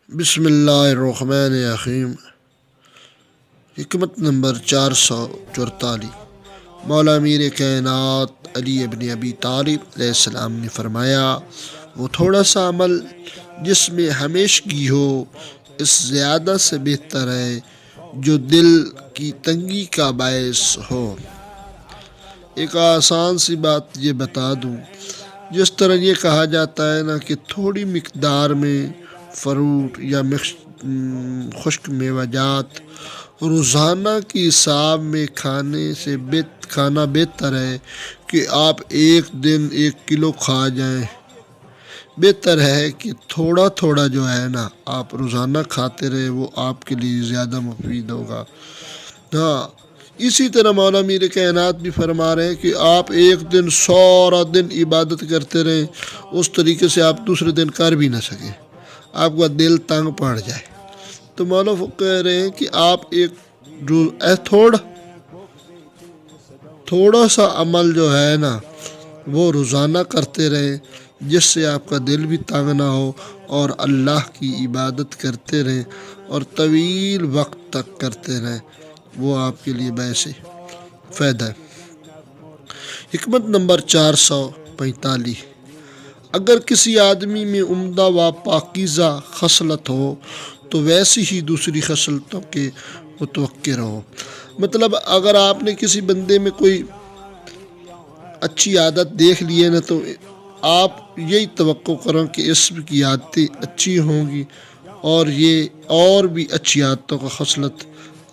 बिस्मिल्लाहिर्रहमानिर्रहीम। हिकमत नंबर 444। मौला मीर कायनात अली इब्न अबी तालिब अलैहिस्सलाम ने फरमाया, वो थोड़ा सा अमल जिसमें हमेशगी हो इस ज़्यादा से बेहतर है जो दिल की तंगी का बायस हो। एक आसान सी बात ये बता दूँ, जिस तरह ये कहा जाता है ना कि थोड़ी मिकदार में फ़रूट या खुश्क मेवाजात रोज़ाना की हिसाब में खाना बेहतर है कि आप एक दिन 1 किलो खा जाएं। बेहतर है कि थोड़ा थोड़ा जो है ना आप रोज़ाना खाते रहे, वो आपके लिए ज़्यादा मुफीद होगा। हाँ, इसी तरह मौला मीर कायनात भी फरमा रहे हैं कि आप एक दिन सारा दिन इबादत करते रहें, उस तरीके से आप दूसरे दिन कर भी ना सकें, आपका दिल तंग पड़ जाए। तो मौला कह रहे हैं कि आप थोड़ा सा अमल जो है ना वो रोज़ाना करते रहें, जिससे आपका दिल भी तंग ना हो और अल्लाह की इबादत करते रहें और तवील वक्त तक करते रहें, वो आपके लिए वैसे फ़ायदा है। हिकमत नंबर 445। अगर किसी आदमी में उम्दा व पाकीज़ा खसलत हो तो वैसी ही दूसरी खसलतों के मुतवक्किर हो। मतलब अगर आपने किसी बंदे में कोई अच्छी आदत देख ली है ना, तो आप यही तवक्को करो कि इसकी आदतें अच्छी होंगी और ये और भी अच्छी आदतों का खसलत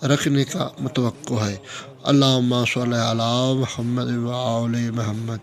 रखने का मुतवक्को है। अल्लाहुम्मा सल्ली अला मुहम्मद व आले मुहम्मद।